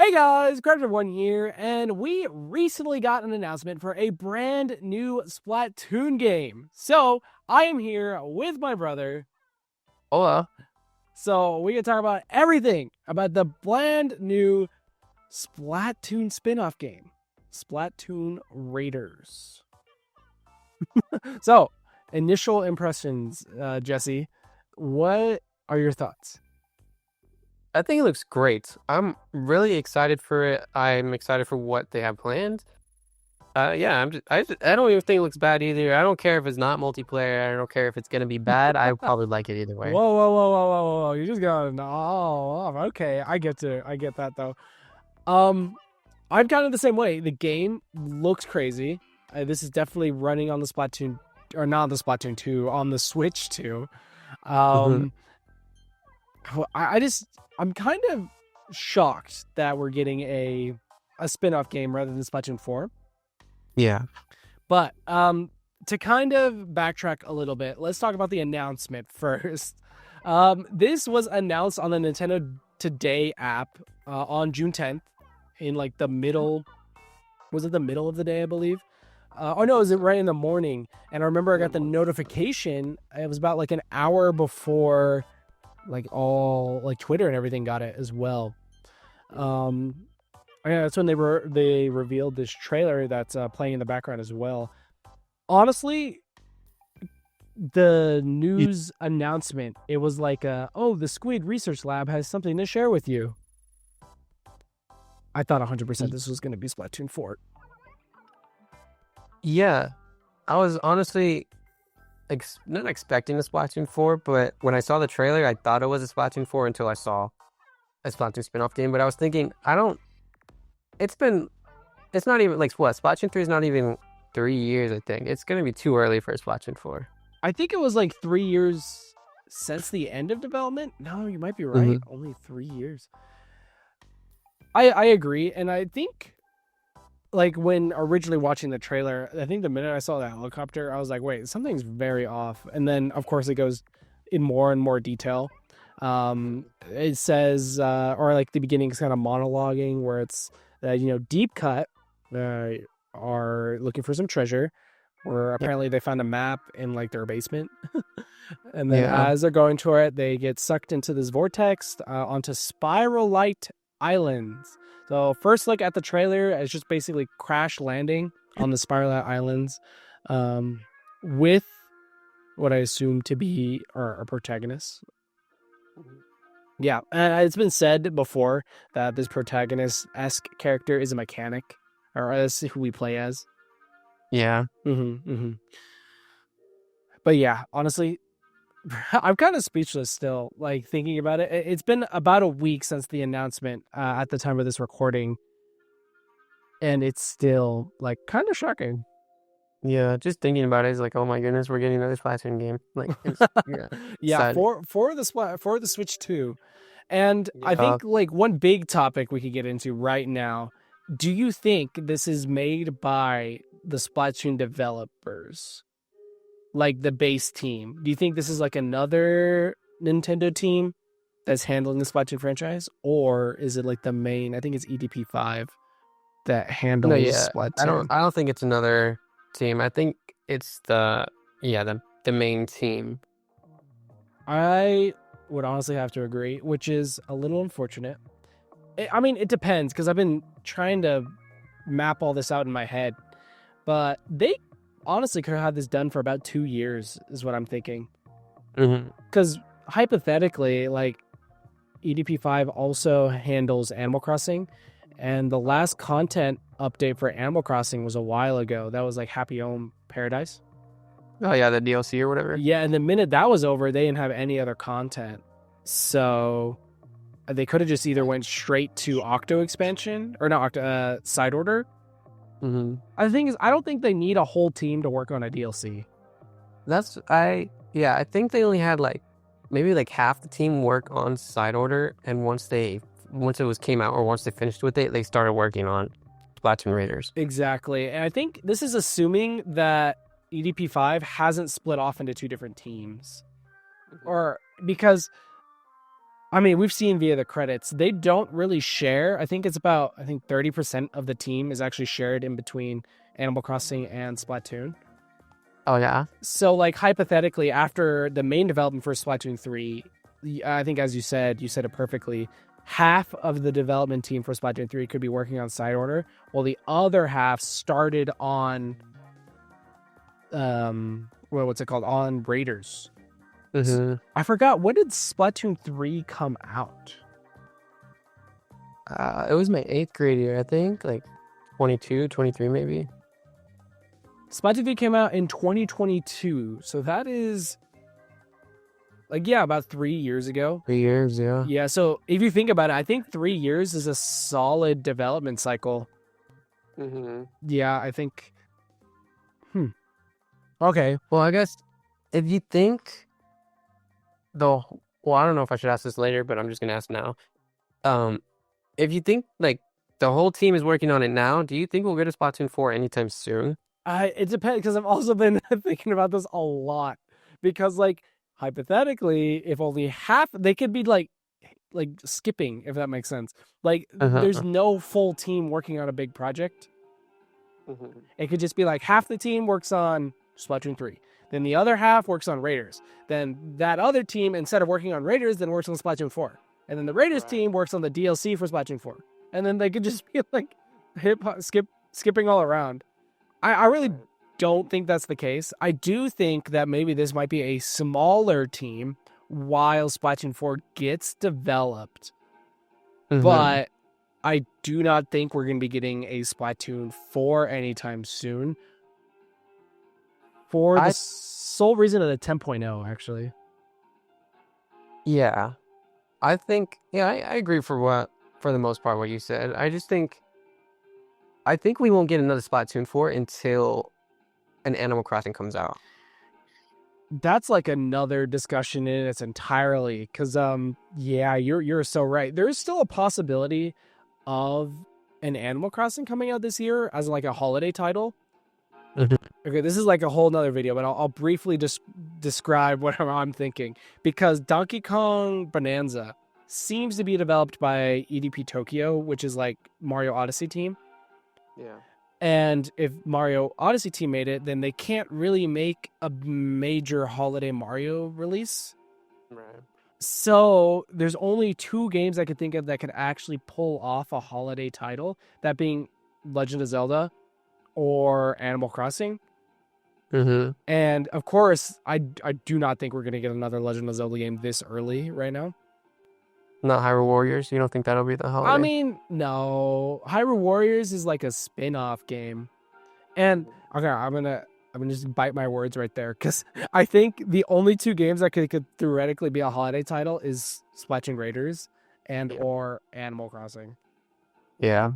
Hey guys, Crafter1 here, and we recently got an announcement for a brand new Splatoon game. So, I am here with my brother. Hola. So, we can talk about everything about the brand new Splatoon spinoff game, Splatoon Raiders. So, initial impressions, Jesse, what are your thoughts? I think it looks great. I'm really excited for it. I'm excited for what they have planned. Yeah, I don't even think it looks bad either. I don't care if it's not multiplayer. I don't care if it's gonna be bad. I probably like it either way. Whoa. You just got okay. I get that though. I'm kind of the same way. The game looks crazy. This is definitely running on the Splatoon, or not the Splatoon 2, on the Switch 2. Hmm. I'm kind of shocked that we're getting a spin-off game rather than Splatoon 4. Yeah. But to kind of backtrack a little bit, let's talk about the announcement first. This was announced on the Nintendo Today app on June 10th in like the middle. Was it the middle of the day, I believe? Oh no, it was right in the morning. And I remember I got the notification. It was about like an hour before like all like Twitter and everything got it as well. Yeah, that's when they revealed this trailer that's playing in the background as well. Honestly, the news announcement, it was like, oh, the Squid Research Lab has something to share with you. I thought 100% this was going to be Splatoon 4. Yeah. I was honestly not expecting a Splatoon 4, but when I saw the trailer, I thought it was a Splatoon 4 until I saw a Splatoon spin-off game. But I was thinking, it's not even like what? Splatoon 3 is not even 3 years, I think. It's going to be too early for a Splatoon 4. I think it was like 3 years since the end of development. No, you might be right. Only 3 years. I agree. And I think like when originally watching the trailer, I think the minute I saw that helicopter, I was like, wait, something's very off. And then of course it goes in more and more detail. It says, or like the beginning is kind of monologuing where it's, Deep Cut are looking for some treasure, where apparently they found a map in like their basement. And then as they're going to it, they get sucked into this vortex onto Spiralight Islands. So first look at the trailer, it's just basically crash landing on the Spiralight Islands with what I assume to be our protagonist. Yeah, and it's been said before that this protagonist-esque character is a mechanic, or that's who we play as. Yeah. But yeah, honestly, I'm kind of speechless still, like thinking about it. It's been about a week since the announcement at the time of this recording, and it's still like kind of shocking. Yeah, just thinking about it is like, oh my goodness, we're getting another Splatoon game. Like, yeah, for the Switch 2. And I think like one big topic we could get into right now. Do you think this is made by the Splatoon developers, like the base team? Do you think this is like another Nintendo team that's handling the Splatoon franchise, or is it like the main? I think it's EDP5 that handles Splatoon. I don't think it's another team. I think it's the main team. I would honestly have to agree, which is a little unfortunate. I mean, it depends, because I've been trying to map all this out in my head, but they honestly could have had this done for about 2 years, is what I'm thinking. Because hypothetically, like EDP5 also handles Animal Crossing, and the last content update for Animal Crossing was a while ago. That was like Happy Home Paradise. Oh yeah, the DLC or whatever. Yeah, and the minute that was over, they didn't have any other content. So they could have just either went straight to Octo expansion, or not Octo, Side Order. The thing is, I don't think they need a whole team to work on a DLC. I think they only had maybe half the team work on Side Order, and once it came out, or once they finished with it, they started working on Splatoon Raiders. Exactly. And I think this is assuming that EDP5 hasn't split off into two different teams. Or because I mean, we've seen via the credits, they don't really share. I think 30% of the team is actually shared in between Animal Crossing and Splatoon. Oh yeah. So, like, hypothetically, after the main development for Splatoon 3, I think, as you said it perfectly, half of the development team for Splatoon 3 could be working on Side Order, while the other half started on, what's it called? On Raiders. Mm-hmm. I forgot, when did Splatoon 3 come out? It was my 8th grade year, I think, like 22, 23 maybe. Splatoon 3 came out in 2022, so that is, like, yeah, about 3 years ago. 3 years, yeah. Yeah, so if you think about it, I think 3 years is a solid development cycle. Mm-hmm. Yeah, I think. Okay. Well, I guess if you think well, I don't know if I should ask this later, but I'm just gonna ask now. If you think like the whole team is working on it now, do you think we'll get a Splatoon 4 anytime soon? It depends, because I've also been thinking about this a lot. Because, like, hypothetically, if only half, they could be like skipping, if that makes sense. Like, there's no full team working on a big project. Mm-hmm. It could just be like half the team works on Splatoon 3. Then the other half works on Raiders. Then that other team, instead of working on Raiders, then works on Splatoon 4. And then the Raiders team works on the DLC for Splatoon 4. And then they could just be like skipping all around. I really don't think that's the case. I do think that maybe this might be a smaller team while Splatoon 4 gets developed. Mm-hmm. But I do not think we're going to be getting a Splatoon 4 anytime soon. For the sole reason of the 10.0, actually. Yeah. I think, I agree for the most part what you said. I think we won't get another Splatoon 4 until an Animal Crossing comes out. That's like another discussion in its entirely, because you're so right. There's still a possibility of an Animal Crossing coming out this year as like a holiday title. Okay, this is like a whole nother video, but I'll briefly just describe what I'm thinking, because Donkey Kong Bonanza seems to be developed by EDP Tokyo, which is like Mario Odyssey team. Yeah. And if Mario Odyssey team made it, then they can't really make a major holiday Mario release. Right. So there's only 2 games I could think of that could actually pull off a holiday title, that being Legend of Zelda or Animal Crossing. Mm-hmm. And of course, I do not think we're going to get another Legend of Zelda game this early right now. Not Hyrule Warriors? You don't think that'll be the holiday? I mean, no. Hyrule Warriors is like a spin-off game. And okay, I'm gonna just bite my words right there, because I think the only 2 games that could theoretically be a holiday title is Splatoon Raiders and or Animal Crossing. Yeah.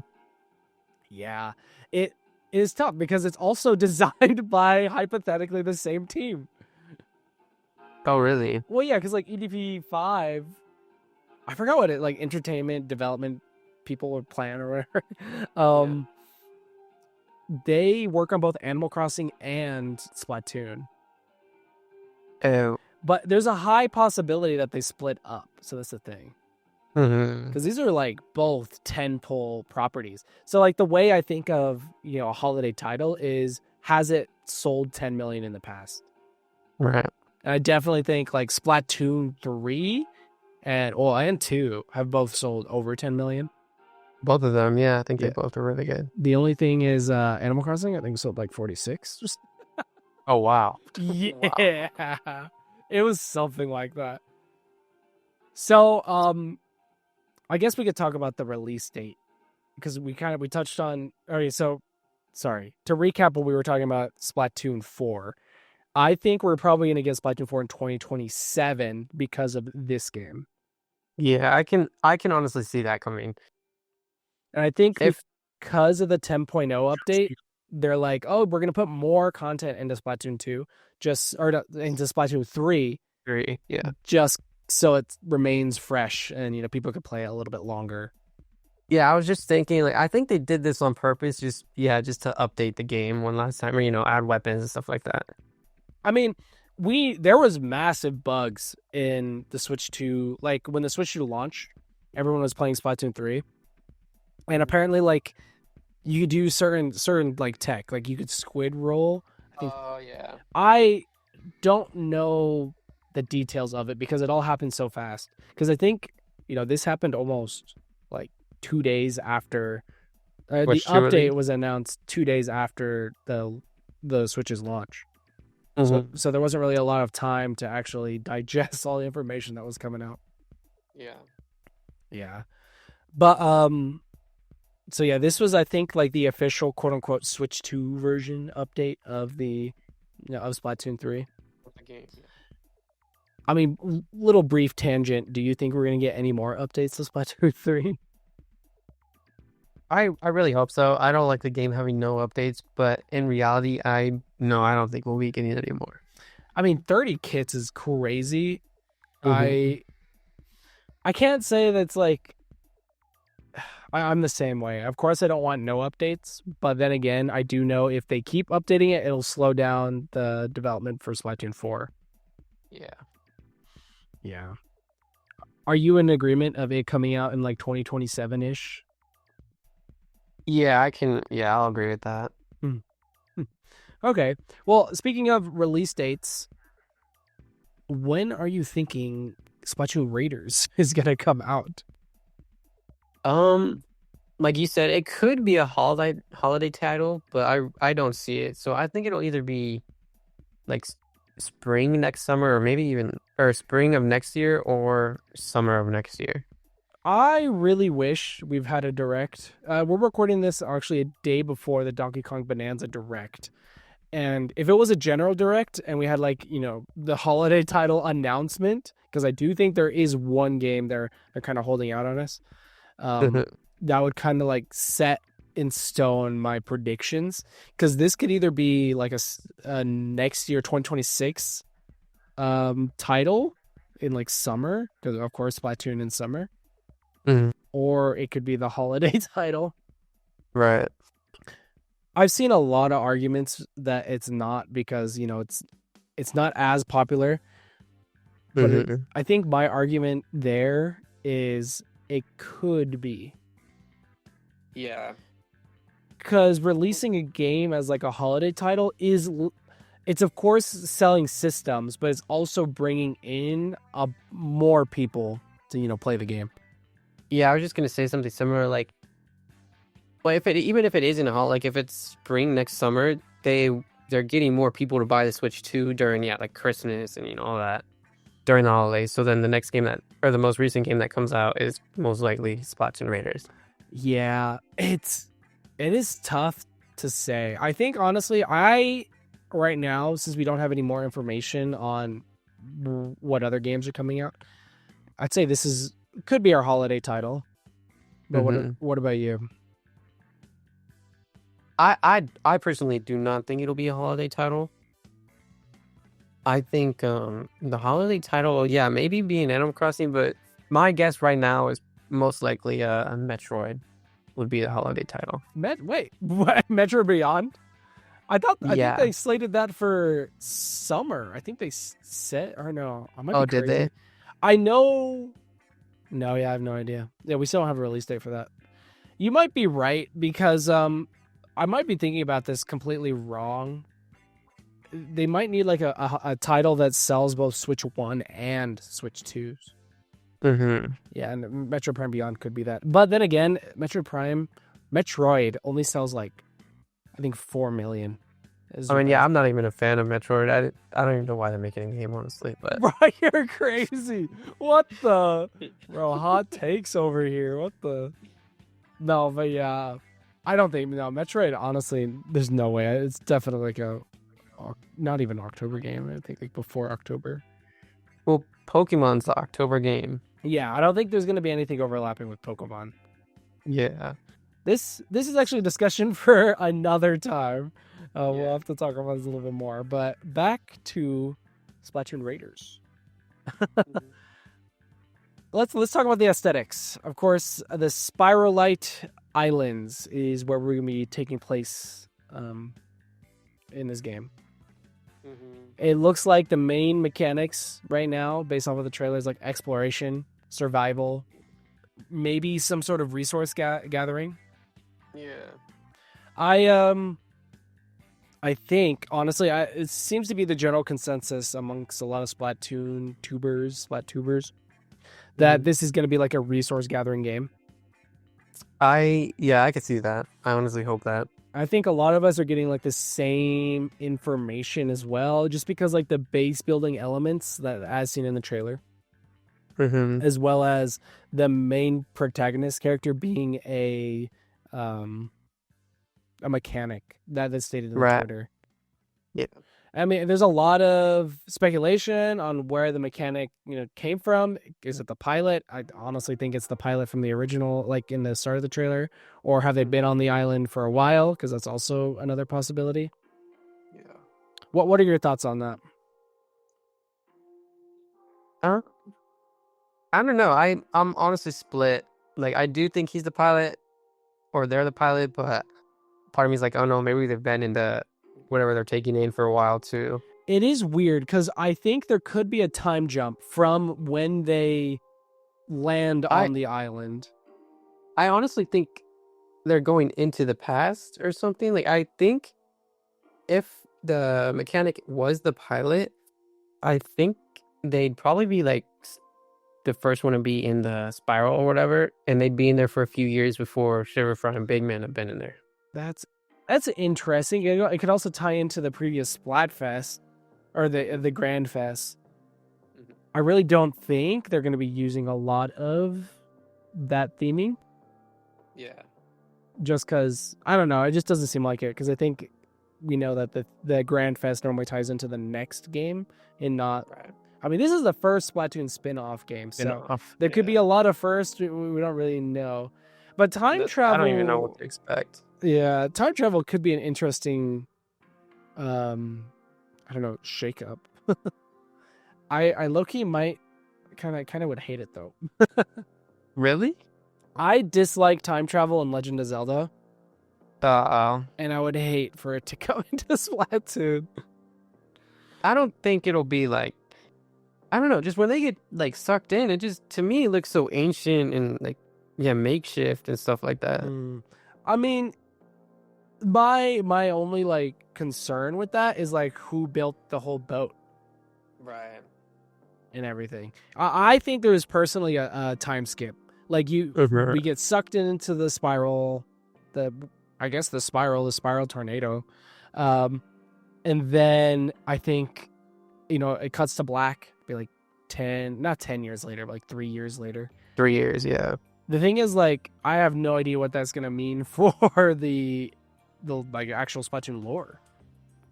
Yeah. It is tough because it's also designed by hypothetically the same team. Oh, really? Well, yeah, because like EDP 5, I forgot what it, like, entertainment development people would plan or whatever. They work on both Animal Crossing and Splatoon. Oh. But there's a high possibility that they split up. So that's the thing. Mm-hmm. Because these are like both 10-pole properties. So like the way I think of, a holiday title is, has it sold 10 million in the past? Right. And I definitely think like Splatoon 3 and 2 have both sold over 10 million. Both of them, yeah. I think they both are really good. The only thing is Animal Crossing, I think, sold like 46. Oh, wow. Yeah. Wow. It was something like that. So, I guess we could talk about the release date, because we touched on. All right, so sorry to recap what we were talking about. Splatoon 4. I think we're probably going to get Splatoon 4 in 2027 because of this game. Yeah, I can honestly see that coming. And I think because of the 10.0 update, they're like, oh, we're going to put more content into Splatoon 2, into Splatoon 3. Yeah. Just so it remains fresh and, people could play it a little bit longer. Yeah, I was just thinking, like, I think they did this on purpose, just to update the game one last time, or, add weapons and stuff like that. I mean, there was massive bugs in the Switch 2. Like when the Switch 2 launched, everyone was playing Splatoon 3. And apparently like you could do certain like tech, like you could squid roll. Oh yeah. I don't know the details of it because it all happened so fast. Because I think, this happened almost like 2 days after the update was announced 2 days after the Switch's launch. Mm-hmm. So there wasn't really a lot of time to actually digest all the information that was coming out. Yeah. But so yeah, this was I think like the official quote unquote Switch 2 version update of the of Splatoon 3. The game. I mean, little brief tangent. Do you think we're gonna get any more updates to Splatoon 3? I really hope so. I don't like the game having no updates, but in reality, I don't think we'll be getting it anymore. I mean, 30 kits is crazy. Mm-hmm. I can't say that's like I'm the same way. Of course, I don't want no updates, but then again, I do know if they keep updating it, it'll slow down the development for Splatoon 4. Yeah. Are you in agreement of it coming out in like 2027-ish? Yeah, I'll agree with that. Okay. Well, speaking of release dates, when are you thinking Splatoon Raiders is going to come out? Like you said, it could be a holiday title, but I don't see it. So I think it'll either be like spring next summer or spring of next year or summer of next year. I really wish we've had a direct. We're recording this actually a day before the Donkey Kong Bonanza direct. And if it was a general direct and we had like, the holiday title announcement, because I do think there is one game they're kind of holding out on us. That would kind of like set in stone my predictions, because this could either be like a next year 2026 title in like summer, because of course Splatoon in summer. Mm-hmm. Or it could be the holiday title. Right. I've seen a lot of arguments that it's not, because it's not as popular. But I think my argument there is it could be. Yeah. Because releasing a game as like a holiday title it's of course selling systems, but it's also bringing in more people to play the game. Yeah, I was just gonna say something similar. Like, well, even if it isn't a holiday, like if it's spring next summer, they're getting more people to buy the Switch 2 during like Christmas and all that during the holidays. So then the next game the most recent game that comes out is most likely Splatoon Raiders. Yeah, it is tough to say. I think honestly, right now, since we don't have any more information on what other games are coming out, I'd say this could be our holiday title. But what about you? I personally do not think it'll be a holiday title. I think the holiday title, maybe be an Animal Crossing, but my guess right now is most likely a Metroid would be the holiday title. Wait, what? Metroid Beyond? I think they slated that for summer. I think they said, or no, I might be crazy. Did they? I know. No, I have no idea. Yeah, we still don't have a release date for that. You might be right, because I might be thinking about this completely wrong. They might need like a title that sells both Switch 1 and Switch 2s. Mm-hmm. Yeah, and Metroid Prime Beyond could be that. But then again, Metroid only sells like, I think 4 million. I'm not even a fan of Metroid. I don't even know why they're making a game, honestly. But Bro, you're crazy. What the? Bro, hot takes over here. What the? No, but yeah, I don't think, Metroid, honestly, there's no way. It's definitely like not even October game. I think like before October. Well, Pokemon's the October game. Yeah, I don't think there's going to be anything overlapping with Pokemon. Yeah. This is actually a discussion for another time. We'll have to talk about this a little bit more. But back to Splatoon Raiders. Let's talk about the aesthetics. Of course, the Spiralight Islands is where we're going to be taking place in this game. It looks like the main mechanics right now, based off of the trailers, like exploration, survival, maybe some sort of resource gathering. Yeah. I think honestly, it seems to be the general consensus amongst a lot of Splatoon tubers, that this is going to be like a resource gathering game. I could see that. I honestly hope that. I think a lot of us are getting like the same information as well, just because like the base building elements that as seen in the trailer, as well as the main protagonist character being a mechanic that is stated in the Twitter. Yeah. I mean, there's a lot of speculation on where the mechanic, came from. Is it the pilot? I honestly think it's the pilot from the original, like in the start of the trailer, or have they been on the island for a while? Because that's also another possibility. Yeah. What are your thoughts on that? I don't know. I'm honestly split. Like, I do think he's the pilot, or they're the pilot, but part of me is like, oh no, maybe they've been in the whatever they're taking in for a while too. It is weird because I think there could be a time jump from when they land on the island. I honestly think they're going into the past or something. Like, I think if the mechanic was the pilot, I think they'd probably be like the first one to be in the spiral or whatever, and they'd be in there for a few years before Shiverfront and Big Man have been in there. That's interesting. It could also tie into the previous Splatfest or the Grand Fest. I really don't think they're going to be using a lot of that theming. Yeah. Just because, I don't know, it just doesn't seem like it. Because I think we know that the Grand Fest normally ties into the next game and not... Right. I mean, this is the first Splatoon spin-off game, so there could be a lot of firsts. We don't really know. But time travel... I don't even know what to expect. Yeah, time travel could be an interesting, I don't know, shake-up. I low-key might kind of would hate it, though. Really? I dislike time travel in Legend of Zelda. And I would hate for it to go into Splatoon. I don't think it'll be like, I don't know, just when they get like sucked in, it just, to me, looks so ancient and like, makeshift and stuff like that. I mean, my only like concern with that is like who built the whole boat, right, and everything. I think there is personally a time skip. Like we get sucked into the spiral, the spiral tornado, and then I think it cuts to black. Be like not 10 years later, but like 3 years later. 3 years, yeah. The thing is, like, I have no idea what that's gonna mean for the like actual Splatoon lore.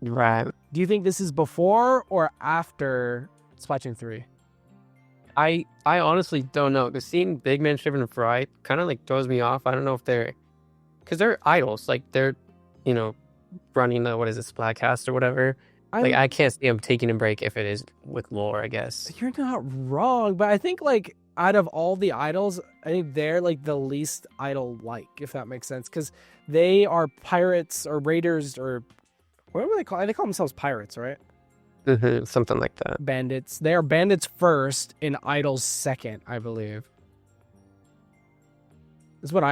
Right. Do you think this is before or after Splatoon 3? I honestly don't know. Because seeing Big Man, Shiver, and Fry kind of like throws me off. I don't know if because they're idols. Like they're, running the Splatcast or whatever. I can't see them taking a break if it is with lore, I guess. You're not wrong, but I think like out of all the idols, I think they're like the least idol-like, if that makes sense, because they are pirates or raiders or whatever they call. They call themselves pirates, right? Something like that. Bandits. They are bandits first and idols second, I believe. That's what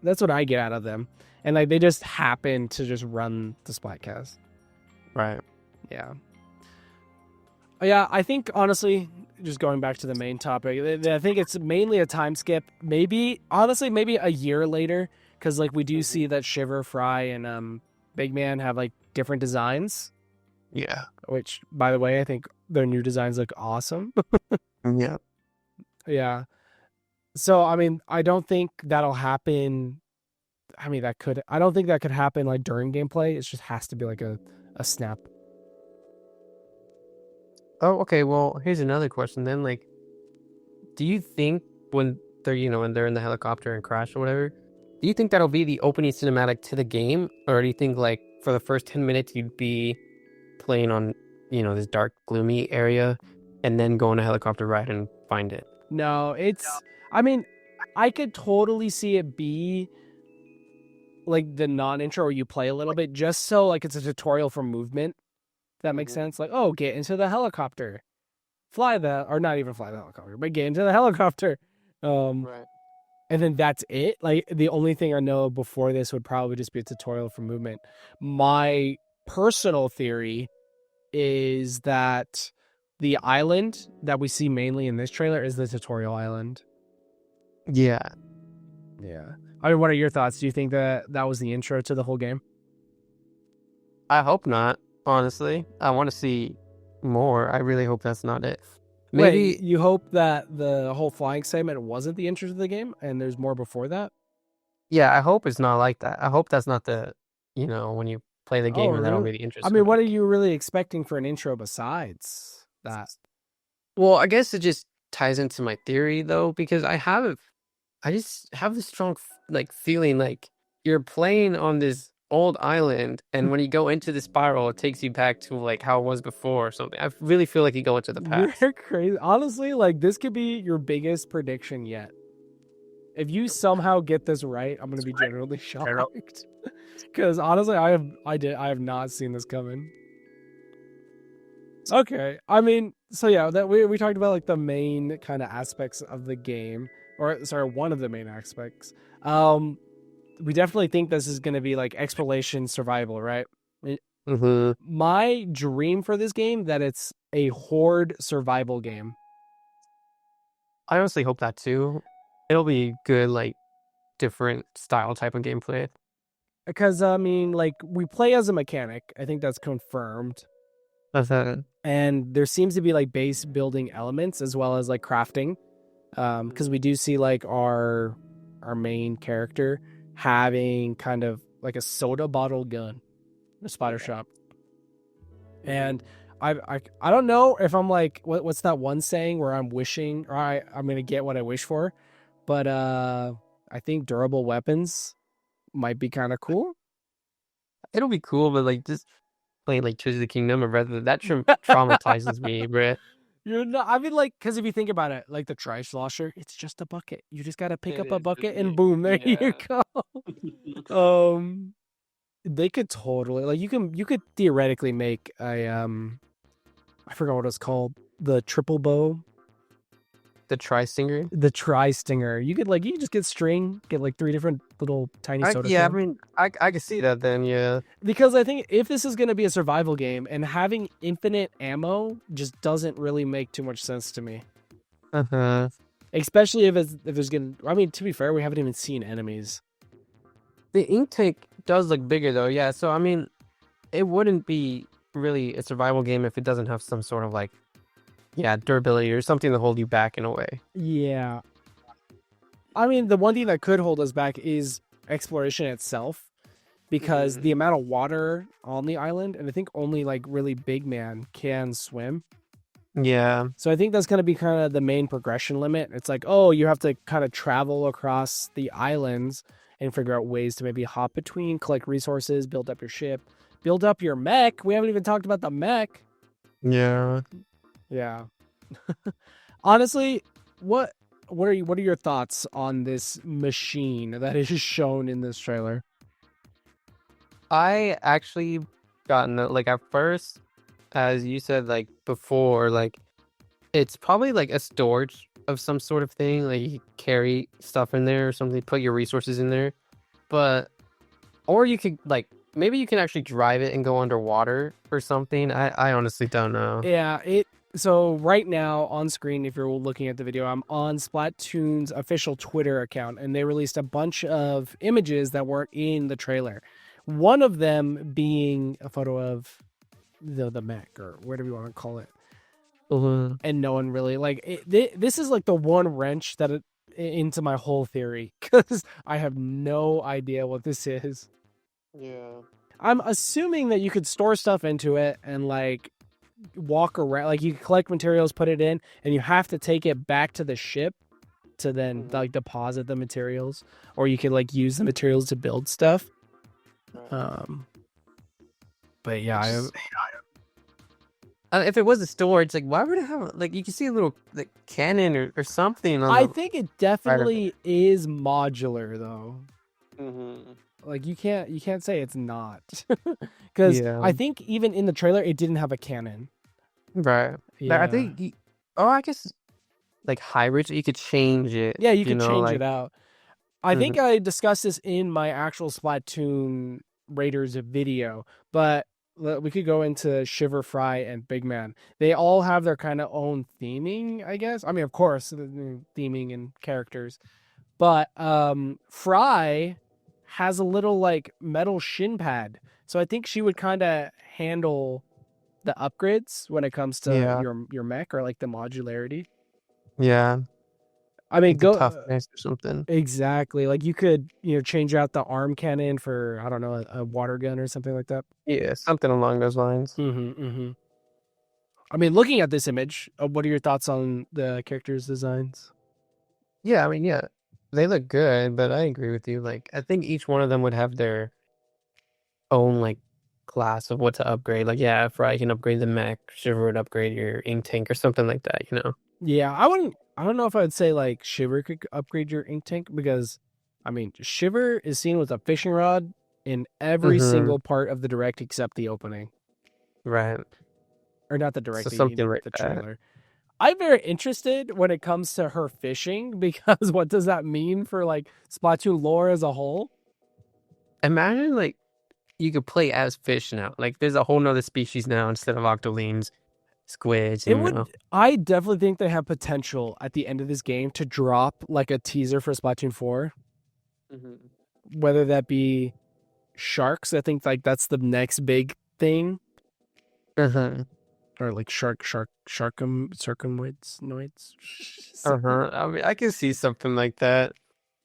that's what I get out of them, and like they just happen to just run the Splatcast. Right. Yeah. Yeah, I think, honestly, just going back to the main topic, I think it's mainly a time skip. Maybe a year later, because, like, we do see that Shiver, Fry, and Big Man have, like, different designs. Yeah. Which, by the way, I think their new designs look awesome. Yeah. Yeah. So, I mean, I don't think that'll happen. I mean, I don't think that could happen, like, during gameplay. It just has to be, like, a snap. Oh, okay. Well, here's another question then. Like, do you think when they're in the helicopter and crash or whatever, do you think that'll be the opening cinematic to the game, or do you think like for the first 10 minutes you'd be playing on this dark, gloomy area, and then go on a helicopter ride and find it? No, I mean, I could totally see it be like the non-intro where you play a little bit, just so like it's a tutorial for movement. That makes sense. Like, oh, get into the helicopter, or not even fly the helicopter, but get into the helicopter. Right. And then that's it. Like, the only thing I know before this would probably just be a tutorial for movement. My personal theory is that the island that we see mainly in this trailer is the tutorial island. Yeah. Yeah. I mean, what are your thoughts? Do you think that was the intro to the whole game? I hope not, honestly. I want to see more. I really hope that's not it. Maybe Wait, you hope that the whole flying segment wasn't the intro to the game and there's more before that? Yeah, I hope it's not like that. I hope that's not the, when you play the game and that'll be the intro. I mean, what are you really expecting for an intro besides that? Well, I guess it just ties into my theory though, because I just have this strong feeling like you're playing on this old island, and when you go into the spiral, it takes you back to like how it was before or something. I really feel like you go into the past. You're crazy. Honestly, like this could be your biggest prediction yet. If you somehow get this right, I'm gonna be genuinely shocked. Because honestly, I have not seen this coming. Okay, I mean, so yeah, that we talked about like the main kind of aspects of the game, or sorry, one of the main aspects. We definitely think this is going to be like exploration survival, right? Mm-hmm. My dream for this game that it's a horde survival game. I honestly hope that too. It'll be good, like different style type of gameplay. Because I mean, like we play as a mechanic. I think that's confirmed. And there seems to be like base building elements as well as like crafting. Because we do see like our main character having kind of like a soda bottle gun in a spider shop. And I don't know if I'm like, what's that one saying where I'm wishing, or I'm going to get what I wish for. But I think durable weapons might be kind of cool. It'll be cool, but like just playing like Tears of the Kingdom or rather that traumatizes me, bro. You're not, I mean, like, because if you think about it, like the trash slosher, it's just a bucket. You just got to pick up a bucket and boom, there you go. They could totally, like, you could theoretically make a, I forgot what it's called, the triple bow. The tri-stinger? The tri-stinger. You could just get string, get like 3 different little tiny soda cans. I mean, I can see that then, yeah. Because I think if this is going to be a survival game, and having infinite ammo just doesn't really make too much sense to me. Uh-huh. Especially if there's going to... I mean, to be fair, we haven't even seen enemies. The ink tank does look bigger, though, yeah. So, I mean, it wouldn't be really a survival game if it doesn't have some sort of, like, durability or something to hold you back in a way. Yeah. I mean, the one thing that could hold us back is exploration itself, because the amount of water on the island, and I think only like really big man can swim. Yeah. So I think that's going to be kind of the main progression limit. It's like, oh, you have to kind of travel across the islands and figure out ways to maybe hop between, collect resources, build up your ship, build up your mech. We haven't even talked about the mech. Yeah. Yeah. Honestly, what are your thoughts on this machine that is shown in this trailer? I actually gotten like at first, as you said, like before, like it's probably like a storage of some sort of thing. Like you carry stuff in there or something, put your resources in there. Or you could like maybe you can actually drive it and go underwater or something. I honestly don't know. Yeah, So right now on screen, if you're looking at the video, I'm on Splatoon's official Twitter account, and they released a bunch of images that weren't in the trailer. One of them being a photo of the mech, or whatever you want to call it. And no one really this is like the one wrench into my whole theory, because I have no idea what this is. Yeah, I'm assuming that you could store stuff into it and like walk around, like you collect materials, put it in, and you have to take it back to the ship to then like deposit the materials, or you can like use the materials to build stuff. But yeah, if it was a storage, like why would it have like you can see a little like cannon or something on I think it definitely is modular though. Mm-hmm. Like you can't say it's not, because Yeah. I think even in the trailer it didn't have a cannon. Right. Yeah, I think. I guess like hybrids, you could change it. yeah, you You could know, change like. it out. I think Mhm. I discussed this in my actual Splatoon Raiders video, but we could go into Shiver, Fry, and Big Man. They all have their kind of own theming, I guess. I mean, of course, the theming and characters, but Fry has a little like metal shin pad, so I think she would kind of handle the upgrades when it comes to Yeah. your mech, or like the modularity. Yeah. I mean, Like the go toughness or something. exactly. Like you could, change out the arm cannon for, I don't know, a water gun or something like that. Yeah, something along those lines. Mm-hmm. I mean, looking at this image, what are your thoughts on the characters' designs? Yeah, I mean, yeah, they look good, but I agree with you. Like, I think each one of them would have their own like class of what to upgrade. Like, yeah, Fry can upgrade the mech, Shiver would upgrade your ink tank or something like that. You know? Yeah, I don't know if I would say like Shiver could upgrade your ink tank, because, I mean, Shiver is seen with a fishing rod in every Mm-hmm. single part of the direct except the opening, Right. or not the So direct, something like the that. trailer. I'm very interested when it comes to her fishing, because what does that mean for like Splatoon lore as a whole? Imagine like you could play as fish now. Like, there's a whole nother species now instead of octolines, squids, It and would. I definitely think they have potential at the end of this game to drop like a teaser for Splatoon 4, Mhm. whether that be sharks. I think like that's the next big thing, Uh-huh. or like circumnoids. Uh-huh. I mean, I can see something like that.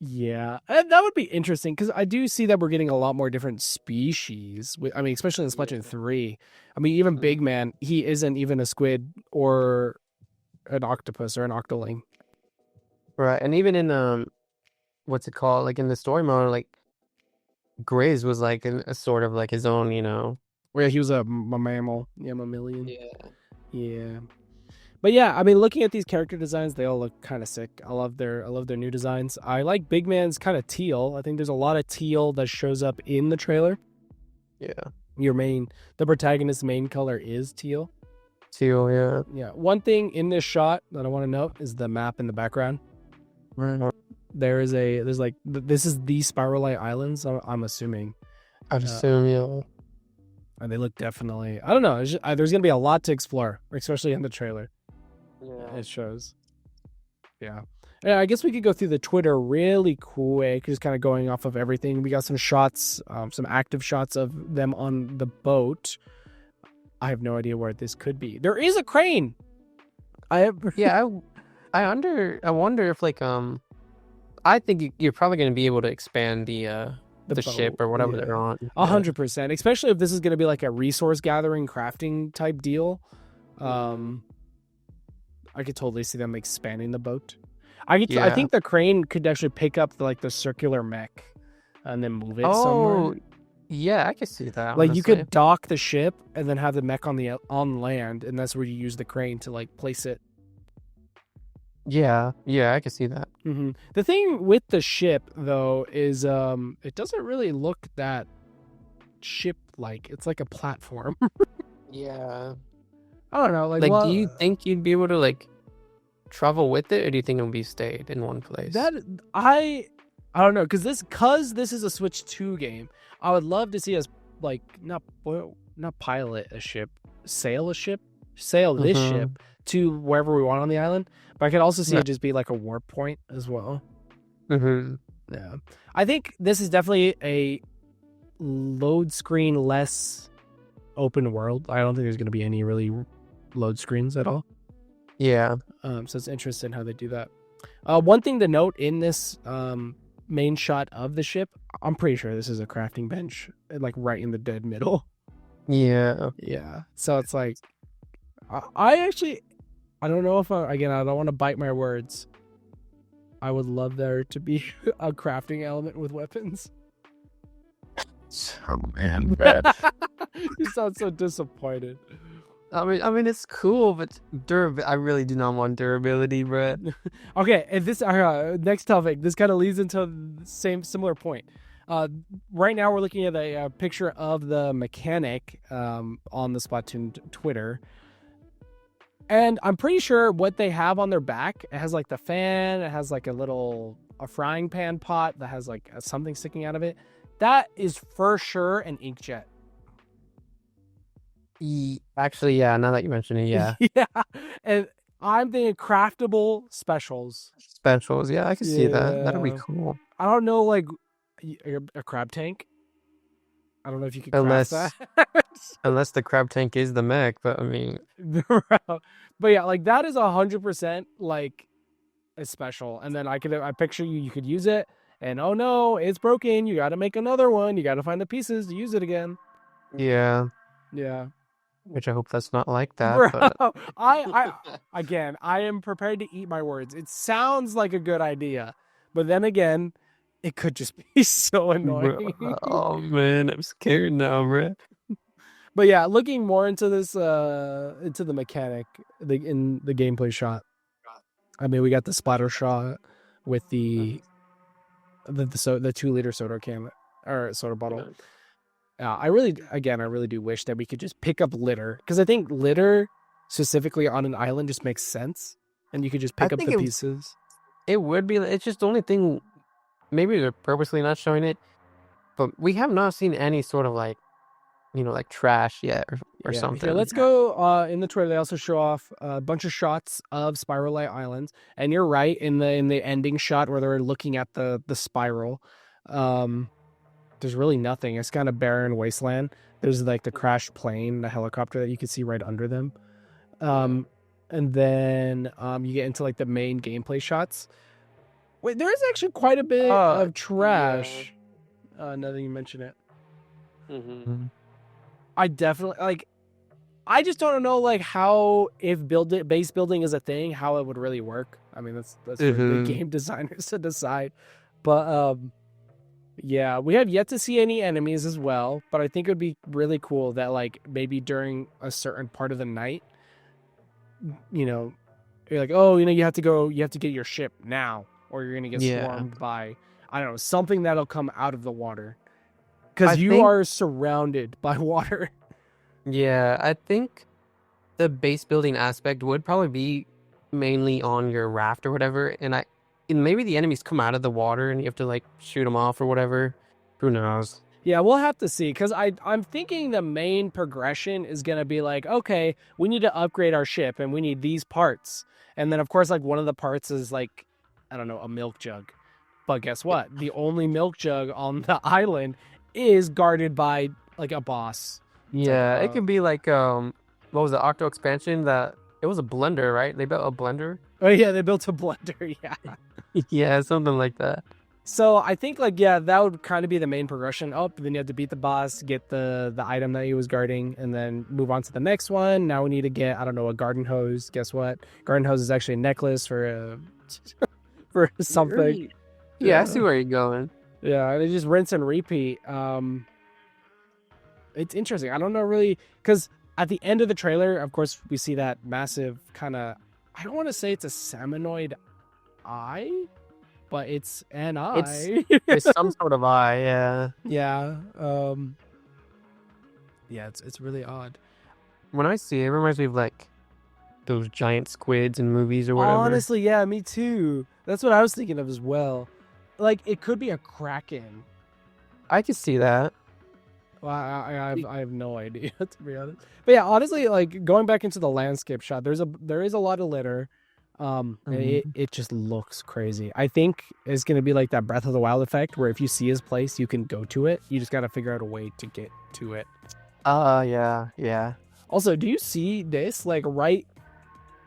Yeah, and that would be interesting, because I do see that we're getting a lot more different species. I mean, especially in Yeah. Splatoon 3. I mean, even Mhm. Big Man, he isn't even a squid or an octopus or an octoling. Right. And even in what's it called? Like in the story mode, like Grizz was like a sort of like his own, you know. Where he was a mammal, yeah, mammalian. Yeah. Yeah. But yeah, I mean, looking at these character designs, they all look kind of sick. I love their new designs. I like Big Man's kind of teal. I think there's a lot of teal that shows up in the trailer. Yeah. The protagonist's main color is teal. Teal, yeah. Yeah. One thing in this shot that I want to note is the map in the background. Right. This is the Spiralight Islands, I'm assuming. I'd assume, yeah. And they look definitely, I don't know. There's going to be a lot to explore, especially in the trailer. Yeah. It shows. Yeah. And I guess we could go through the Twitter really quick, just kind of going off of everything. We got some shots, some active shots of them on the boat. I have no idea where this could be. There is a crane. Yeah, I wonder if like I think you're probably going to be able to expand the ship or whatever they're on. 100%, especially if this is going to be like a resource gathering crafting type deal. I could totally see them expanding the boat. I think the crane could actually pick up the circular mech and then move it somewhere. Yeah, I could see that. Like, you could dock the ship and then have the mech on land, and that's where you use the crane to like place it. Yeah, I could see that. Mm-hmm. The thing with the ship though is it doesn't really look that ship-like. It's like a platform. Yeah. I don't know. Like, do you think you'd be able to like travel with it, or do you think it'll be stayed in one place? That I don't know, because this is a Switch 2 game. I would love to see us like not pilot a ship, sail this ship to wherever we want on the island. But I could also see it just be like a warp point as well. Mm-hmm. Yeah, I think this is definitely a load screen less open world. I don't think there's going to be any really load screens at all. Yeah. So it's interesting how they do that. One thing to note in this main shot of the ship, I'm pretty sure this is a crafting bench, like right in the dead middle. Yeah. Yeah. So it's like, I don't know if I don't want to bite my words. I would love there to be a crafting element with weapons. Oh man, Brad. You sound so disappointed. I mean, it's cool, but I really do not want durability, Brad. Okay, and this next topic, this kind of leads into the similar point. Right now we're looking at a picture of the mechanic on the Splatoon Twitter. And I'm pretty sure what they have on their back, it has like the fan, it has like a frying pan pot that has like something sticking out of it. That is for sure an inkjet. Actually, yeah, now that you mention it, yeah. Yeah. And I'm thinking craftable specials. Specials, yeah, I can see that. That'd be cool. I don't know, like a crab tank. I don't know if you could craft that. Unless the crab tank is the mech, but I mean. But yeah, like that is 100% like a special. And then I picture you could use it, and oh no, it's broken. You got to make another one. You got to find the pieces to use it again. Yeah. Yeah. Which I hope that's not like that. Bro, but... I am prepared to eat my words. It sounds like a good idea, but then again, it could just be so annoying. Oh man, I'm scared now, bro. But yeah, looking more into this, into the mechanic, in the gameplay shot. I mean, we got the splatter shot with the 2-liter soda can or soda bottle. I really do wish that we could just pick up litter, because I think litter specifically on an island just makes sense, and you could just pick up the pieces. It would be. It's just the only thing. Maybe they're purposely not showing it, but we have not seen any sort of like trash yet or something. Here, let's go in the trailer. They also show off a bunch of shots of Spiralight Islands, and you're right in the ending shot where they're looking at the spiral. There's really nothing. It's kind of barren wasteland. There's like the crashed plane, the helicopter that you can see right under them. And then you get into like the main gameplay shots. Wait, there is actually quite a bit of trash. Yeah. Now that you mention it. Mm-hmm. I definitely I just don't know how, if base building is a thing, how it would really work. I mean, that's for the game designers to decide. But yeah, we have yet to see any enemies as well, but I think it would be really cool that maybe during a certain part of the night, you're like, oh, you have to get your ship now, or you're gonna get swarmed by, I don't know, something that'll come out of the water, because you are surrounded by water. Yeah, I think the base building aspect would probably be mainly on your raft or whatever, and maybe the enemies come out of the water and you have to shoot them off or whatever. Who knows? Yeah, we'll have to see, because I'm thinking the main progression is going to be okay, we need to upgrade our ship and we need these parts. And then, of course, one of the parts is I don't know, a milk jug. But guess what? The only milk jug on the island is guarded by a boss. Yeah, it could be what was the Octo expansion? It was a blender, right? They built a blender? Oh, yeah, they built a blender, yeah. Yeah, something like that. So I think that would kind of be the main progression. Oh, then you have to beat the boss, get the item that he was guarding, and then move on to the next one. Now we need to get, I don't know, a garden hose. Guess what? Garden hose is actually a necklace for something. Yeah, I see where you're going. Yeah, they just rinse and repeat. It's interesting. I don't know really, because at the end of the trailer, of course, we see that massive kind of, I don't want to say it's a salmonoid eye, but it's an eye. It's some sort of eye, yeah. Yeah. Yeah, it's really odd. When I see it, it reminds me of those giant squids in movies or whatever. Honestly, yeah, me too. That's what I was thinking of as well. It could be a kraken. I could see that. Well, I have no idea, to be honest. But yeah, honestly, going back into the landscape shot, there is a lot of litter. It just looks crazy. I think it's gonna be like that Breath of the Wild effect, where if you see his place, you can go to it. You just gotta figure out a way to get to it. Yeah. Also, do you see this right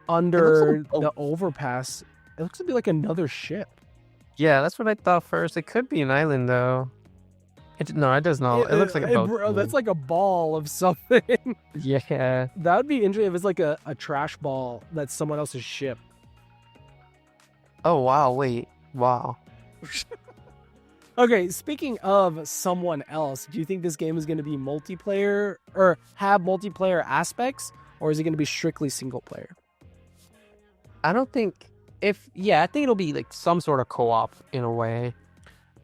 under the overpass? It looks to be like another ship. Yeah, that's what I thought first. It could be an island though. No, it does not. It looks like a boat. Bro, that's like a ball of something. Yeah. That would be interesting if it's a trash ball that's someone else's ship. Oh, wow. Wait. Wow. Okay, speaking of someone else, do you think this game is going to be multiplayer or have multiplayer aspects, or is it going to be strictly single player? I don't think... I think it'll be some sort of co-op in a way.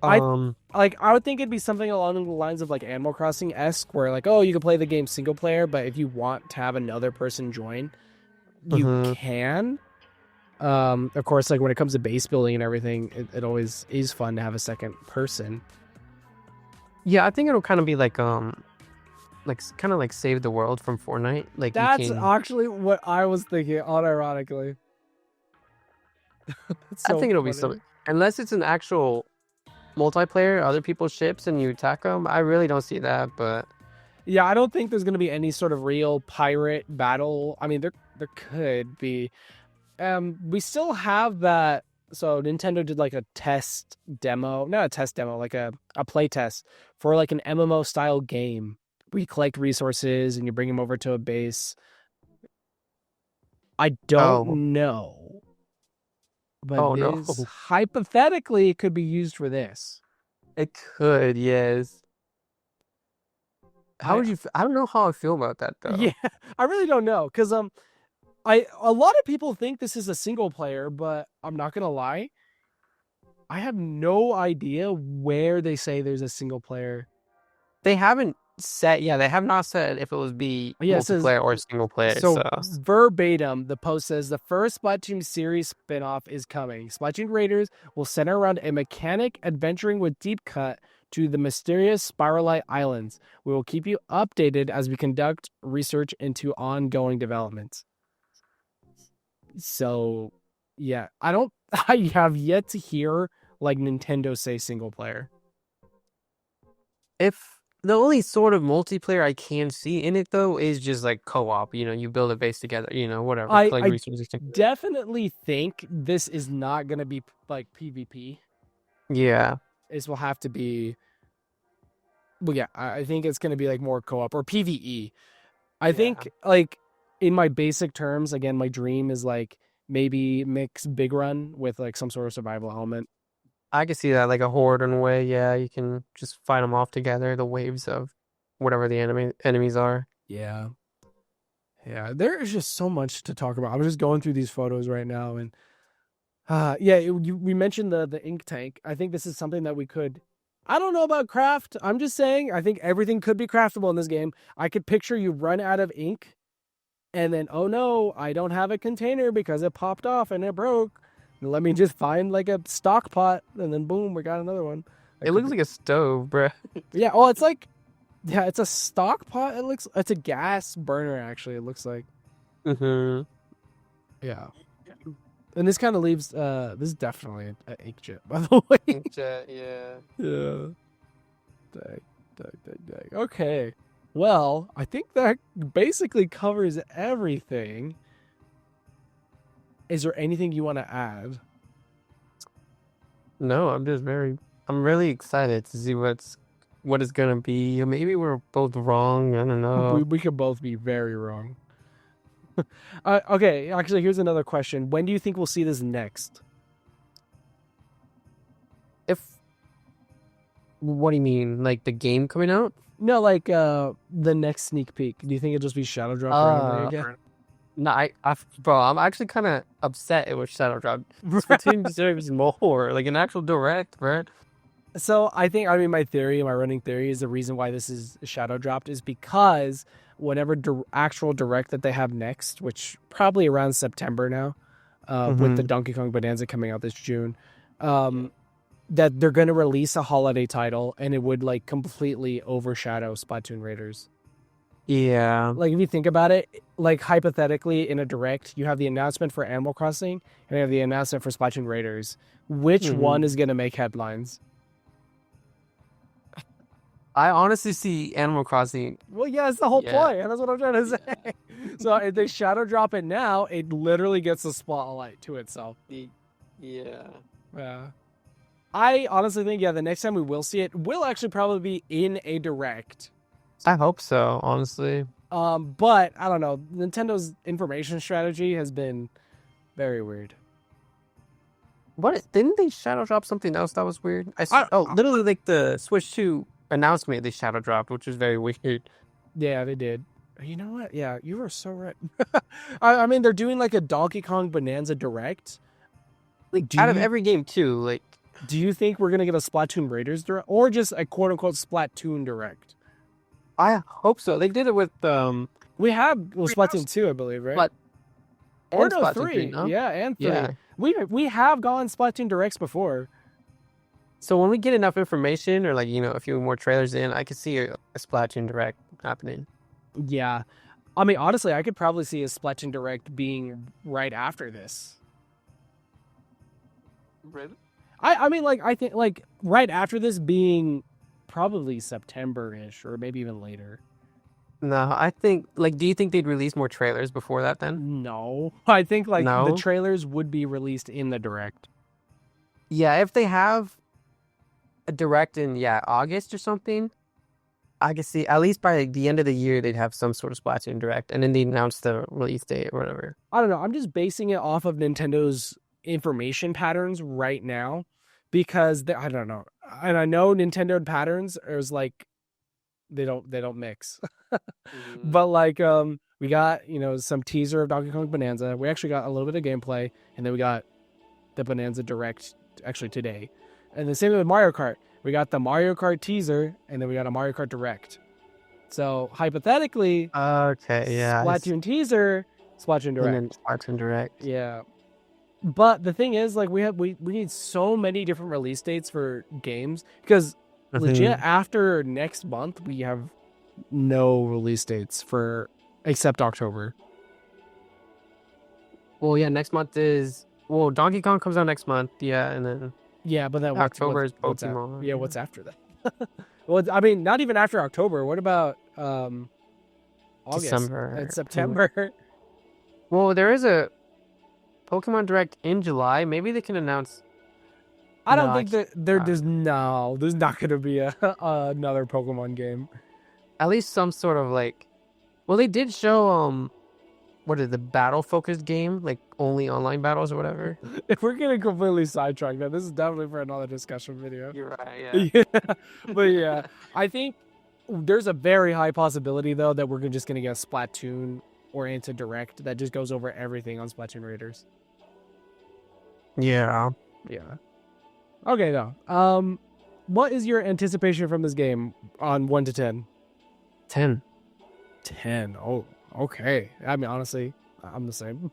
I Um, I would think it'd be something along the lines of like Animal Crossing esque, where like, oh, you can play the game single player, but if you want to have another person join, you mhm. can. Of course, like when it comes to base building and everything, it always is fun to have a second person. Yeah, I think it'll kind of be like kind of like Save the World from Fortnite. Like you That's can, actually what I was thinking, unironically. That's I so think it'll be funny. something. Unless it's an actual multiplayer, other people's ships, and you attack them. I really don't see that, but Yeah, I don't think there's gonna be any sort of real pirate battle. I mean, there could be. We still have that. So Nintendo did like a test demo, not a test demo, like a play test for like an MMO style game. We collect resources and you bring them over to a base. I don't oh, know, but oh no, this hypothetically could be used for this. it could, yes. How I would you? I don't know how I feel about that Yeah, though. I really don't know because I a lot of people think this is a single player, but I'm not gonna lie, I have no idea where they say there's a single player. They haven't said, yeah, they have not said if it would be Yeah, it says multiplayer or single player. so So verbatim. The post says the first Splatoon series spinoff is coming. Splatoon Raiders will center around a mechanic adventuring with deep cut to the mysterious Spiralight Islands. We will keep you updated as we conduct research into ongoing developments. So, yeah, I don't. I have yet to hear like Nintendo say single player. if the only sort of multiplayer I can see in it though is just like co-op. You build a base together. Whatever, collect I resources. definitely think this is not going to be like PvP. Yeah, This will have to be. Well, yeah, I think it's going to be like more co-op or PvE. I yeah. think like in my basic terms, again, my dream is like maybe mix Big Run with like some sort of survival element. I can see that like a horde in a way. Yeah, you can just fight them off together. The waves of whatever the enemies are. Yeah. Yeah, there is just so much to talk about. I'm just going through these photos right now, and yeah, we mentioned the ink tank. I think this is something that we could. I don't know about craft. I'm just saying. I think everything could be craftable in this game. I could picture you run out of ink, and then oh no, I don't have a container because it popped off and it broke. Let me just find like a stock pot, and then boom, we got another one. That It could looks be. like a stove, bruh. Yeah. Oh, it's like yeah, it's a stock pot. It looks. It's a gas burner. Actually, it looks like. Mm-hmm. Yeah. And this kind of leaves. This is definitely an inkjet, by the way. Yeah. Yeah. Dang, dang. Okay. Well, I think that basically covers everything. Is there anything you want to add? No, I'm really excited to see what it's gonna be. Maybe we're both wrong. I don't We know. we could both be very wrong. Okay. Actually, here's another question. When do you think we'll see this next? If What do you mean? Like the game coming out? No, like the next sneak peek. Do you think it'll just be shadow drop randomly Uh, again? no, bro, I'm actually kind of upset it was Shadow Drop. Splatoon deserves more, like an actual direct, right? So I think my theory, my running theory is the reason why this is shadow dropped is because whatever actual direct that they have next, which probably around September now, with the Mm-hmm. Donkey Kong Bonanza coming out this June, um, that they're going to release a holiday title and it would like completely overshadow Splatoon Raiders. Yeah. Like if you think about it, like hypothetically in a direct, you have the announcement for Animal Crossing and you have the announcement for Splatoon Raiders. Which one Mm-hmm. is going to make headlines? I honestly see Animal Crossing. Well, yeah, it's the whole Yeah. point, and that's what I'm trying to say. Yeah. So if they shadow drop it now, it literally gets the spotlight to itself. Yeah. Yeah. I honestly think, yeah, the next time we will see it will actually probably be in a direct. I hope so, honestly. But I don't know. Nintendo's information strategy has been very weird. What didn't they shadow drop something else that was weird? I, Literally like the Switch 2 announcement they shadow dropped, which was very weird. yeah, they did. You know what? Yeah, you were so right. I mean, they're doing like a Donkey Kong Bonanza direct. Like Do out of you every game too, like Do you think we're gonna get a Splatoon Raiders direct, or just a quote unquote Splatoon direct? I hope so. They did it with We have Splatoon 2, I believe, right? Splat Or and no, Splatoon 3, 3. no? Yeah, and 3. Yeah. We have gone Splatoon directs before. So when we get enough information, or like a few more trailers in, I could see a Splatoon direct happening. Yeah. I mean, honestly, I could probably see a Splatoon direct being right after this. Really? I mean, like, I think, like, right after this being probably September-ish, or maybe even later. No, I think, like, do you think they'd release more trailers before that then? No. I think, like, the No? trailers would be released in the direct. Yeah, if they have a direct in, August or something, I could see, at least by the end of the year, they'd have some sort of Splatoon direct, and then they announce the release date or whatever. I don't know. I'm just basing it off of Nintendo's information patterns right now because I don't know. And I know Nintendo patterns is like they don't mix. But like we got, some teaser of Donkey Kong Bonanza. We actually got a little bit of gameplay, and then we got the Bonanza direct actually today. And the same with Mario Kart. We got the Mario Kart teaser, and then we got a Mario Kart direct. So hypothetically, Okay, yeah. Splatoon teaser, Splatoon direct. And then Splatoon direct. Yeah. But the thing is, like, we need so many different release dates for games because legit after next month we have no release dates for except October. Well, yeah, next month is Donkey Kong comes out next month, and then but then October is what's Pokemon. what's after that? Well, I mean, not even after October. What about August? December and September? Well, there is a Pokemon Direct in July. Maybe they can announce. I don't think that there's not going to be another Pokemon game. At least some sort of like. Well, they did show what is the battle focused game, like only online battles or whatever. If we're gonna completely sidetrack that, this is definitely for another discussion video. You're right, yeah. But yeah, I think there's a very high possibility though that we're just gonna get a Splatoon oriented direct that just goes over everything on Splatoon Raiders. Yeah. Okay, though. What is your anticipation from this game on 1 to 10? 10. 10. Oh, okay. I mean, honestly, I'm the same.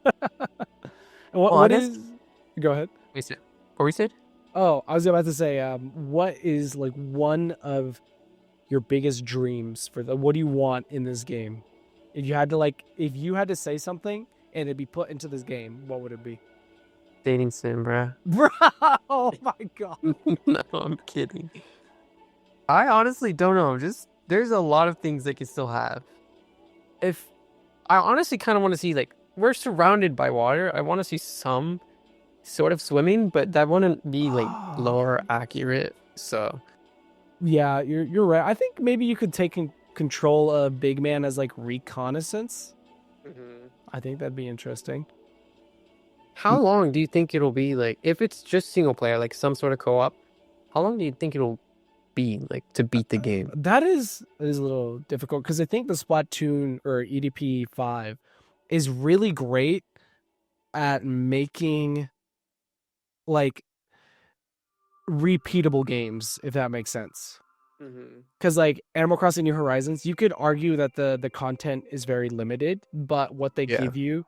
What is? Go ahead. What we said? Oh, I was about to say, what is like one of your biggest dreams for what do you want in this game? If you had to say something and it'd be put into this game, what would it be? Dating sim, bruh. Bro, oh my god. No, I'm kidding. I honestly don't know. Just there's a lot of things they could still have. If I honestly kind of want to see, like, we're surrounded by water. I want to see some sort of swimming, but that wouldn't be like lore accurate. So yeah, you're right. I think maybe you could take control of Big Man as like reconnaissance. I think that'd be interesting. How long do you think it'll be? Like, if it's just single player, like some sort of co-op, how long do you think it'll be like to beat the game? That is a little difficult because I think the Splatoon or EDP 5 is really great at making like repeatable games, if that makes sense. Because like Animal Crossing New Horizons, you could argue that the content is very limited, but what they give you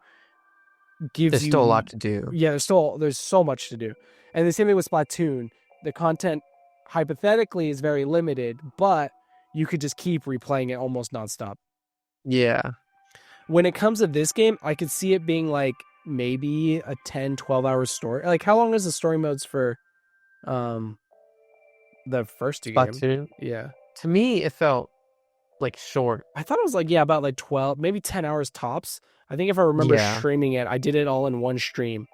There's still a lot to do. Yeah, there's so much to do. And the same thing with Splatoon. The content hypothetically is very limited, but you could just keep replaying it almost nonstop. Yeah. When it comes to this game, I could see it being like maybe a 10, 12-hour story. Like, how long is the story modes for the first two games? Splatoon? Yeah. To me, it felt like short. I thought it was like, about like 12, maybe 10 hours tops. I think if I remember streaming it, I did it all in one stream,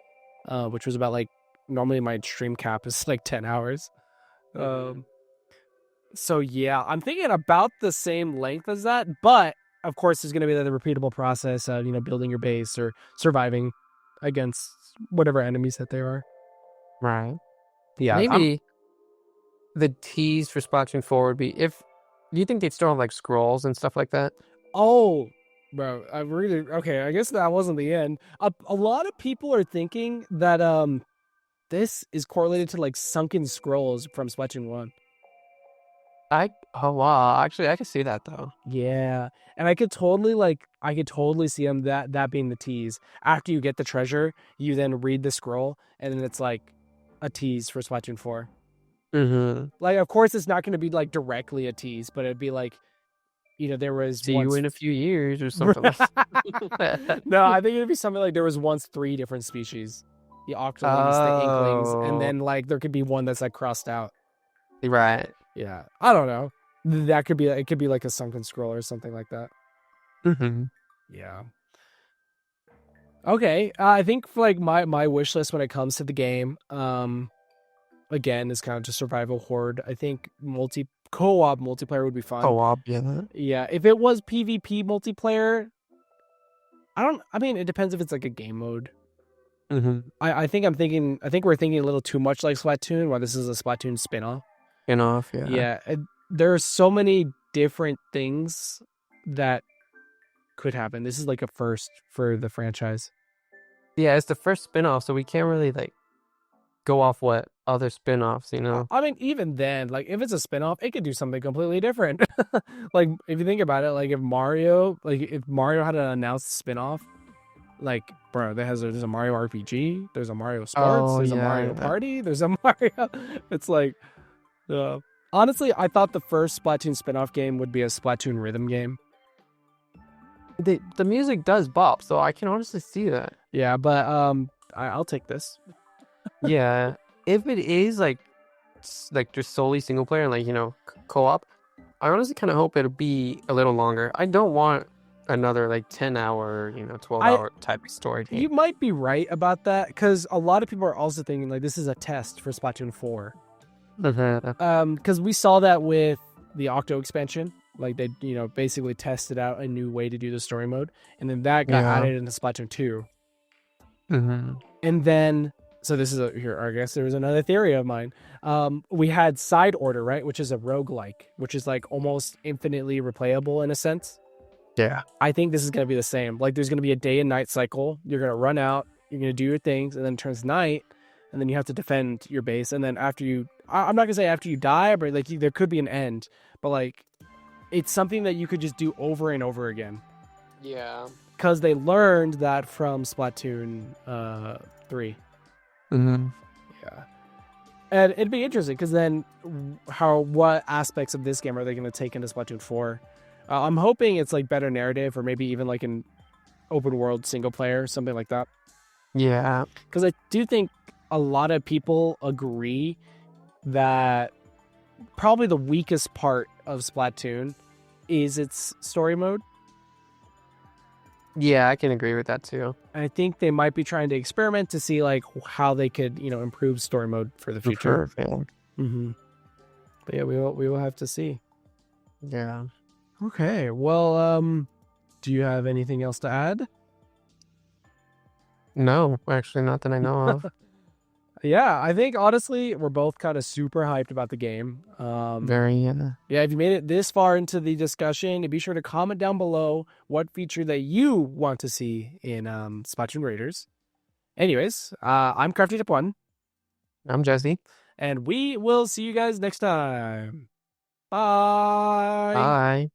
which was about like, normally my stream cap is like 10 hours. So yeah, I'm thinking about the same length as that, but of course there's going to be the repeatable process of, building your base or surviving against whatever enemies that there are. Right. Yeah. Maybe the tease for Splatoon 4 would be do you think they'd still have like scrolls and stuff like that? Oh, bro, okay, I guess that wasn't the end. A lot of people are thinking that this is correlated to like sunken scrolls from Splatoon 1. Oh wow, actually I can see that though. Yeah. And I could totally see them that being the tease. After you get the treasure, you then read the scroll, and then it's like a tease for Splatoon 4. Mm-hmm. Like, of course, it's not going to be like directly a tease, but it'd be like, there was See once... you in a few years or something like that. No, I think it'd be something like there was once 3 different species: the octolings, the inklings, and then like there could be one that's like crossed out. Right. Yeah, I don't know. That could be it. Could be like a sunken scroll or something like that. Mm-hmm. Yeah. Okay, I think for like my wish list when it comes to the game, again, is kind of just survival horde. I think co-op multiplayer would be fun. Co-op, yeah. Yeah, if it was PvP multiplayer, I mean, it depends if it's like a game mode. Mm-hmm. I think we're thinking a little too much like Splatoon, while this is a Splatoon spin-off. Spinoff, yeah. Yeah, there are so many different things that could happen. This is like a first for the franchise. Yeah, it's the first spin-off, so we can't really like go off what other spin-offs, I mean, even then, like if it's a spin-off, it could do something completely different. Like if you think about it, like if Mario had an announced spin-off, like bro, there's a Mario RPG, there's a Mario Sports, there's a Mario Party, there's a Mario. It's like, honestly, I thought the first Splatoon spin-off game would be a Splatoon rhythm game. The music does bop, so I can honestly see that. Yeah, but I'll take this. Yeah, if it is like just solely single player and like co-op, I honestly kind of hope it'll be a little longer. I don't want another like 10-hour 12-hour type of story game. You might be right about that, because a lot of people are also thinking like this is a test for Splatoon 4. Because we saw that with the Octo expansion. Like they basically tested out a new way to do the story mode, and then that got added into Splatoon 2. Mm-hmm. And then, so this is here, I guess there was another theory of mine. We had Side Order, right, which is a roguelike, which is like almost infinitely replayable in a sense. Yeah. I think this is going to be the same. Like there's going to be a day and night cycle. You're going to run out, you're going to do your things, and then it turns night, and then you have to defend your base. And then after I'm not going to say after you die, but like there could be an end. But like, it's something that you could just do over and over again. Yeah. Because they learned that from Splatoon 3. Mm-hmm. Yeah. And it'd be interesting, because then what aspects of this game are they going to take into Splatoon 4? I'm hoping it's like better narrative, or maybe even like an open world single player, something like that. Yeah. Because I do think a lot of people agree that probably the weakest part of Splatoon is its story mode. Yeah, I can agree with that too. I think they might be trying to experiment to see like how they could, improve story mode for the future. Mm-hmm. But yeah, we will have to see. Yeah. Okay. Well, do you have anything else to add? No, actually, not that I know of. Yeah, I think honestly we're both kind of super hyped about the game. Very, yeah. Yeah, if you made it this far into the discussion, be sure to comment down below what feature that you want to see in Splatoon Raiders. Anyways, I'm Crafty Tip 1. I'm Jesse. And we will see you guys next time. Bye. Bye.